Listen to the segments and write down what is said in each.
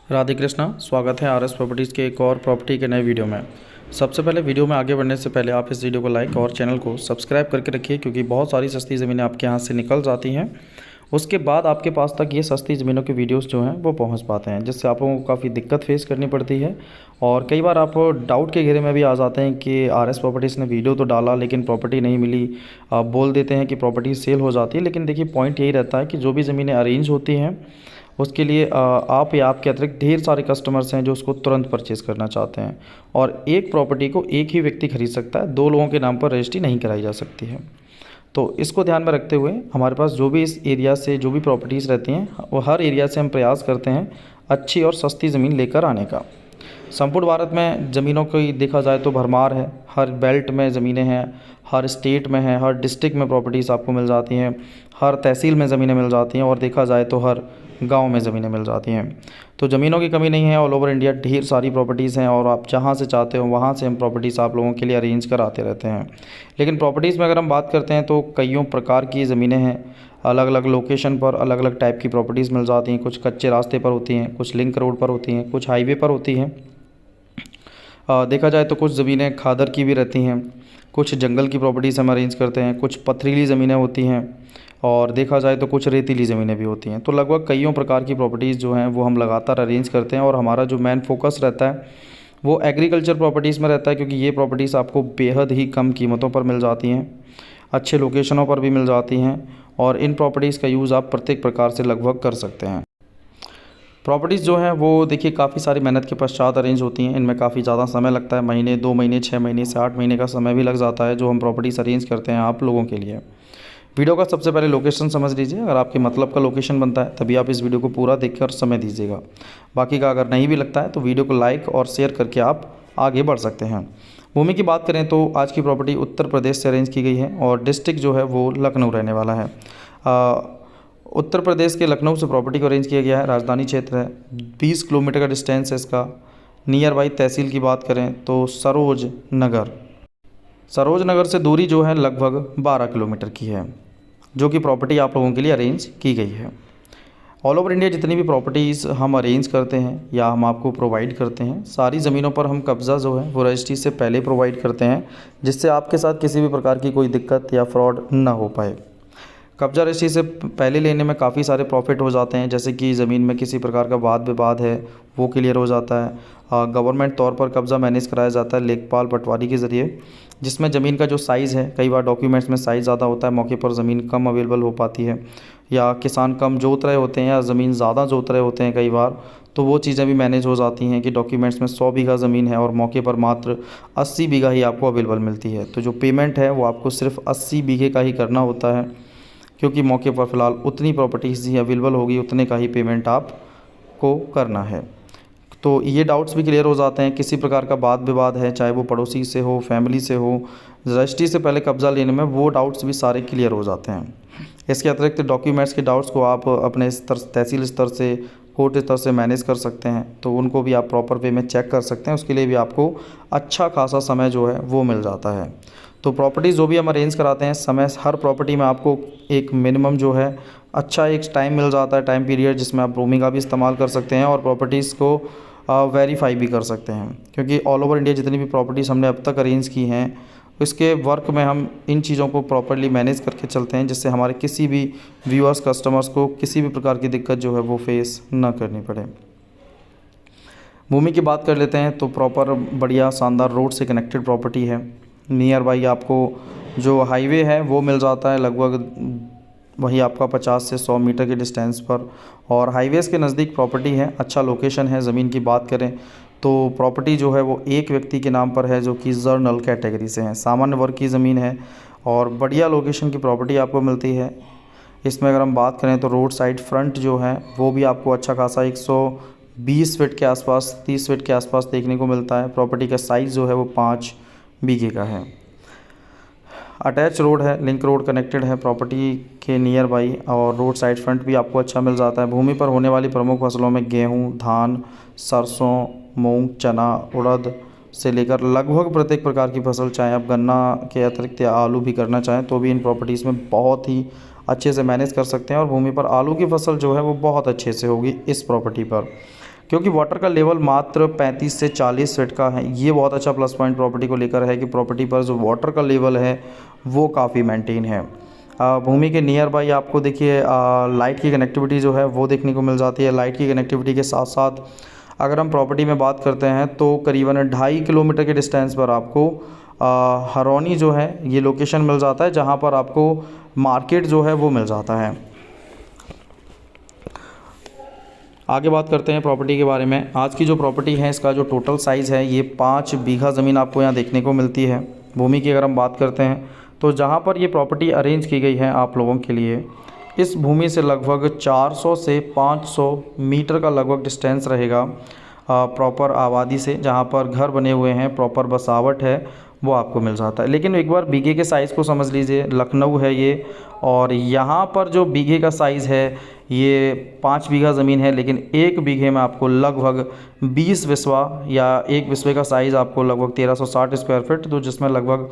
राधे कृष्णा। स्वागत है RS properties के एक और प्रॉपर्टी के नए वीडियो में। सबसे पहले वीडियो में आगे बढ़ने से पहले आप इस वीडियो को लाइक और चैनल को सब्सक्राइब करके रखिए, क्योंकि बहुत सारी सस्ती ज़मीनें आपके यहाँ से निकल जाती हैं। उसके बाद आपके पास तक ये सस्ती ज़मीनों के वीडियोस जो हैं वो पहुंच पाते हैं, जिससे आप लोगों को काफ़ी दिक्कत फेस करनी पड़ती है। और कई बार आप डाउट के घेरे में भी आ जाते हैं कि आरएस प्रॉपर्टीज़ ने वीडियो तो डाला लेकिन प्रॉपर्टी नहीं मिली। आप बोल देते हैं कि प्रॉपर्टी सेल हो जाती है, लेकिन देखिए पॉइंट यही रहता है कि जो भी ज़मीनें अरेंज होती हैं उसके लिए आप या आपके अतिरिक्त ढेर सारे कस्टमर्स हैं जो उसको तुरंत परचेज़ करना चाहते हैं। और एक प्रॉपर्टी को एक ही व्यक्ति खरीद सकता है, दो लोगों के नाम पर रजिस्ट्री नहीं कराई जा सकती है। तो इसको ध्यान में रखते हुए हमारे पास जो भी इस एरिया से जो भी प्रॉपर्टीज़ रहती हैं वो हर एरिया से हम प्रयास करते हैं अच्छी और सस्ती ज़मीन लेकर आने का। संपूर्ण भारत में ज़मीनों की देखा जाए तो भरमार है। हर बेल्ट में ज़मीनें हैं, हर स्टेट में हैं, हर डिस्ट्रिक्ट में प्रॉपर्टीज़ आपको मिल जाती हैं, हर तहसील में ज़मीनें मिल जाती हैं और देखा जाए तो हर गांव में ज़मीनें मिल जाती हैं। तो ज़मीनों की कमी नहीं है। ऑल ओवर इंडिया ढेर सारी प्रॉपर्टीज़ हैं और आप जहां से चाहते हो वहां से हम प्रॉपर्टीज़ आप लोगों के लिए अरेंज कराते रहते हैं। लेकिन प्रॉपर्टीज़ में अगर हम बात करते हैं तो कईयों प्रकार की ज़मीनें हैं। अलग अलग लोकेशन पर अलग अलग टाइप की प्रॉपर्टीज़ मिल जाती हैं। कुछ कच्चे रास्ते पर होती हैं, कुछ लिंक रोड पर होती हैं, कुछ हाईवे पर होती हैं। देखा जाए तो कुछ ज़मीनें खादर की भी रहती हैं, कुछ जंगल की प्रॉपर्टीज़ हम अरेंज करते हैं, कुछ पथरीली ज़मीनें होती हैं और देखा जाए तो कुछ रेतीली ज़मीनें भी होती हैं। तो लगभग कईयों प्रकार की प्रॉपर्टीज़ जो हैं वो हम लगातार अरेंज करते हैं और हमारा जो मेन फोकस रहता है वो एग्रीकल्चर प्रॉपर्टीज़ में रहता है, क्योंकि ये प्रॉपर्टीज़ आपको बेहद ही कम कीमतों पर मिल जाती हैं, अच्छे लोकेशनों पर भी मिल जाती हैं और इन प्रॉपर्टीज़ का यूज़ आप प्रत्येक प्रकार से लगभग कर सकते हैं। प्रॉपर्टीज़ जो हैं वो देखिए काफ़ी सारी मेहनत के पश्चात अरेंज होती हैं। इनमें काफ़ी ज़्यादा समय लगता है, महीने 2 महीने 6 महीने से 8 महीने का समय भी लग जाता है जो हम प्रॉपर्टीज़ अरेंज करते हैं आप लोगों के लिए। वीडियो का सबसे पहले लोकेशन समझ लीजिए। अगर आपके मतलब का लोकेशन बनता है तभी आप इस वीडियो को पूरा देखकर समय दीजिएगा। बाकी का अगर नहीं भी लगता है तो वीडियो को लाइक और शेयर करके आप आगे बढ़ सकते हैं। भूमि की बात करें तो आज की प्रॉपर्टी उत्तर प्रदेश से अरेंज की गई है और डिस्ट्रिक्ट जो है वो लखनऊ रहने वाला है। उत्तर प्रदेश के लखनऊ से प्रॉपर्टी को अरेंज किया गया है। राजधानी क्षेत्र है, 20 किलोमीटर का डिस्टेंस है इसका। नियर बाई तहसील की बात करें तो सरोज नगर से दूरी जो है लगभग 12 किलोमीटर की है, जो कि प्रॉपर्टी आप लोगों के लिए अरेंज की गई है। ऑल ओवर इंडिया जितनी भी प्रॉपर्टीज़ हम अरेंज करते हैं या हम आपको प्रोवाइड करते हैं, सारी ज़मीनों पर हम कब्ज़ा जो है वो रजिस्ट्री से पहले प्रोवाइड करते हैं, जिससे आपके साथ किसी भी प्रकार की कोई दिक्कत या फ्रॉड ना हो पाए। कब्ज़ा रजिस्ट्री से पहले लेने में काफ़ी सारे प्रॉफिट हो जाते हैं, जैसे कि ज़मीन में किसी प्रकार का वाद विवाद है वो क्लियर हो जाता है। गवर्नमेंट तौर पर कब्ज़ा मैनेज कराया जाता है लेखपाल पटवारी के ज़रिए, जिसमें ज़मीन का जो साइज़ है, कई बार डॉक्यूमेंट्स में साइज़ ज़्यादा होता है, मौके पर ज़मीन कम अवेलेबल हो पाती है या किसान कम जोत रहे होते हैं या ज़मीन ज़्यादा जोत रहे होते हैं कई बार, तो वो चीज़ें भी मैनेज हो जाती हैं कि डॉक्यूमेंट्स में 100 बीघा ज़मीन है और मौके पर मात्र 80 बीघा ही आपको अवेलेबल मिलती है। तो जो पेमेंट है वो आपको सिर्फ 80 बीघे का ही करना होता है, क्योंकि मौके पर फ़िलहाल उतनी प्रॉपर्टीज़ ही अवेलेबल होगी, उतने का ही पेमेंट आपको करना है। तो ये डाउट्स भी क्लियर हो जाते हैं। किसी प्रकार का वाद विवाद है, चाहे वो पड़ोसी से हो, फैमिली से हो, रजिस्ट्री से पहले कब्ज़ा लेने में, वो डाउट्स भी सारे क्लियर हो जाते हैं। इसके अतिरिक्त डॉक्यूमेंट्स के डाउट्स को आप अपने स्तर, तहसील स्तर से, कोर्ट स्तर से मैनेज कर सकते हैं, तो उनको भी आप प्रॉपर वे में चेक कर सकते हैं। उसके लिए भी आपको अच्छा खासा समय जो है वो मिल जाता है। तो प्रॉपर्टीज़ जो भी हम अरेंज कराते हैं, समय हर प्रॉपर्टी में आपको एक मिनिमम जो है अच्छा एक टाइम मिल जाता है, टाइम पीरियड, जिसमें आप रोमिंग का भी इस्तेमाल कर सकते हैं और प्रॉपर्टीज़ को वेरीफाई भी कर सकते हैं। क्योंकि ऑल ओवर इंडिया जितनी भी प्रॉपर्टीज़ हमने अब तक अरेंज की हैं, इसके वर्क में हम इन चीज़ों को प्रॉपर्ली मैनेज करके चलते हैं, जिससे हमारे किसी भी व्यूअर्स कस्टमर्स को किसी भी प्रकार की दिक्कत जो है वो फेस ना करनी पड़े। भूमि की बात कर लेते हैं तो प्रॉपर बढ़िया शानदार रोड से कनेक्टेड प्रॉपर्टी है। नियर बाई आपको जो हाईवे है वो मिल जाता है लगभग वही आपका 50 से 100 मीटर के डिस्टेंस पर, और हाईवेज़ के नज़दीक प्रॉपर्टी है। अच्छा लोकेशन है। ज़मीन की बात करें तो प्रॉपर्टी जो है वो एक व्यक्ति के नाम पर है जो कि जर्नल कैटेगरी से है, सामान्य वर्ग की ज़मीन है और बढ़िया लोकेशन की प्रॉपर्टी आपको मिलती है। इसमें अगर हम बात करें तो रोड साइड फ्रंट जो है वो भी आपको अच्छा खासा 120 फीट के आसपास, 30 फीट के आसपास देखने को मिलता है। प्रॉपर्टी का साइज़ जो है वो 5 बीघे का है। अटैच रोड है, लिंक रोड कनेक्टेड है प्रॉपर्टी के नियर बाई, और रोड साइड फ्रंट भी आपको अच्छा मिल जाता है। भूमि पर होने वाली प्रमुख फसलों में गेहूं, धान, सरसों, मूंग, चना, उड़द से लेकर लगभग प्रत्येक प्रकार की फसल, चाहे आप गन्ना के अतिरिक्त या आलू भी करना चाहें तो भी इन प्रॉपर्टीज़ में बहुत ही अच्छे से मैनेज कर सकते हैं और भूमि पर आलू की फसल जो है वो बहुत अच्छे से होगी इस प्रॉपर्टी पर। क्योंकि वाटर का लेवल मात्र 35 से 40 फीट का है। ये बहुत अच्छा प्लस पॉइंट प्रॉपर्टी को लेकर है कि प्रॉपर्टी पर जो वाटर का लेवल है वो काफ़ी मेंटेन है। भूमि के नियर बाई आपको देखिए लाइट की कनेक्टिविटी जो है वो देखने को मिल जाती है। लाइट की कनेक्टिविटी के साथ साथ अगर हम प्रॉपर्टी में बात करते हैं तो करीबन 2.5 किलोमीटर के डिस्टेंस पर आपको हरौनी जो है ये लोकेशन मिल जाता है, जहाँ पर आपको मार्केट जो है वो मिल जाता है। आगे बात करते हैं प्रॉपर्टी के बारे में। आज की जो प्रॉपर्टी है इसका जो टोटल साइज़ है ये 5 बीघा ज़मीन आपको यहाँ देखने को मिलती है। भूमि की अगर हम बात करते हैं तो जहाँ पर ये प्रॉपर्टी अरेंज की गई है आप लोगों के लिए, इस भूमि से लगभग 400 से 500 मीटर का लगभग डिस्टेंस रहेगा प्रॉपर आबादी से, जहाँ पर घर बने हुए हैं, प्रॉपर बसावट है, वो आपको मिल जाता है। लेकिन एक बार बीघे के साइज़ को समझ लीजिए, लखनऊ है ये, और यहाँ पर जो बीघे का साइज़ है ये 5 बीघा ज़मीन है, लेकिन एक बीघे में आपको लगभग 20 बिस्वा या एक बिस्वे का साइज़ आपको लगभग 1360 स्क्वायर फीट, तो जिसमें लगभग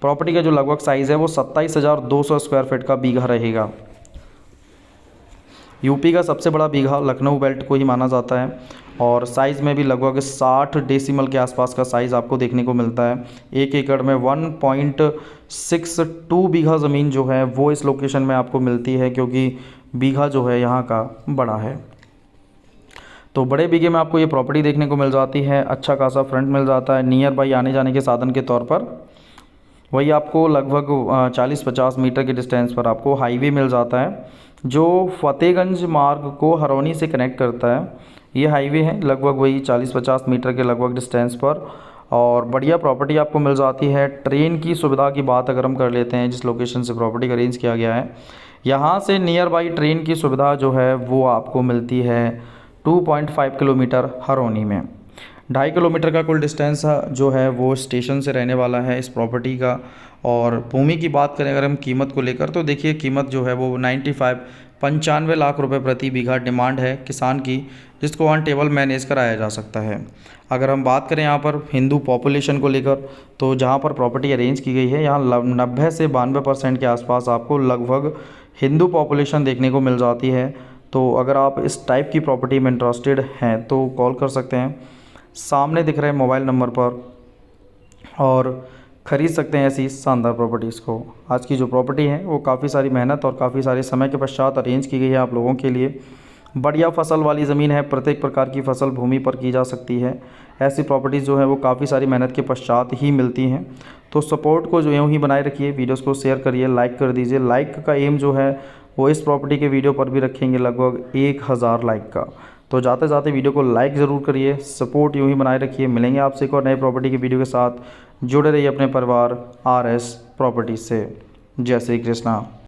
प्रॉपर्टी का जो लगभग साइज़ है वो 27,200 स्क्वायर फीट का बीघा रहेगा। यूपी का सबसे बड़ा बीघा लखनऊ बेल्ट को ही माना जाता है और साइज़ में भी लगभग 60 डेसिमल के आसपास का साइज़ आपको देखने को मिलता है। 1 एकड़ में 1.62 बीघा ज़मीन जो है वो इस लोकेशन में आपको मिलती है, क्योंकि बीघा जो है यहाँ का बड़ा है। तो बड़े बीघे में आपको ये प्रॉपर्टी देखने को मिल जाती है। अच्छा खासा फ्रंट मिल जाता है। नियर बाई आने जाने के साधन के तौर पर वही आपको लगभग 40-50 मीटर के डिस्टेंस पर आपको हाईवे मिल जाता है, जो फतेहगंज मार्ग को हरौनी से कनेक्ट करता है। ये हाईवे है लगभग वही 40-50 मीटर के लगभग डिस्टेंस पर, और बढ़िया प्रॉपर्टी आपको मिल जाती है। ट्रेन की सुविधा की बात अगर हम कर लेते हैं, जिस लोकेशन से प्रॉपर्टी का अरेंज किया गया है, यहाँ से नियर बाई ट्रेन की सुविधा जो है वो आपको मिलती है 2.5 किलोमीटर हरौनी में। 2.5 किलोमीटर का कुल डिस्टेंस जो है वो स्टेशन से रहने वाला है इस प्रॉपर्टी का। और भूमि की बात करें अगर हम कीमत को लेकर, तो देखिए कीमत जो है वो 95 लाख रुपए प्रति बीघा डिमांड है किसान की, जिसको ऑन टेबल मैनेज कराया जा सकता है। अगर हम बात करें यहाँ पर हिंदू पॉपुलेशन को लेकर, तो जहाँ पर प्रॉपर्टी अरेंज की गई है यहाँ 90 से 92% के आसपास आपको लगभग हिंदू पॉपुलेशन देखने को मिल जाती है। तो अगर आप इस टाइप की प्रॉपर्टी में इंटरेस्टेड हैं तो कॉल कर सकते हैं, सामने दिख रहे मोबाइल नंबर पर, और ख़रीद सकते हैं ऐसी शानदार प्रॉपर्टीज़ को। आज की जो प्रॉपर्टी है वो काफ़ी सारी मेहनत और काफ़ी सारे समय के पश्चात अरेंज की गई है आप लोगों के लिए। बढ़िया फसल वाली ज़मीन है, प्रत्येक प्रकार की फसल भूमि पर की जा सकती है। ऐसी प्रॉपर्टीज़ जो है वो काफ़ी सारी मेहनत के पश्चात ही मिलती हैं। तो सपोर्ट को जो यूँ ही बनाए रखिए, वीडियोज़ को शेयर करिए, लाइक कर दीजिए। लाइक का एम जो है वो इस प्रॉपर्टी के वीडियो पर भी रखेंगे लगभग 1000 लाइक का। तो जाते जाते वीडियो को लाइक ज़रूर करिए, सपोर्ट यूँ ही बनाए रखिए। मिलेंगे आपसे एक और नए प्रॉपर्टी की वीडियो के साथ। जुड़े रहिए अपने परिवार RS प्रॉपर्टी से। जय श्री कृष्णा।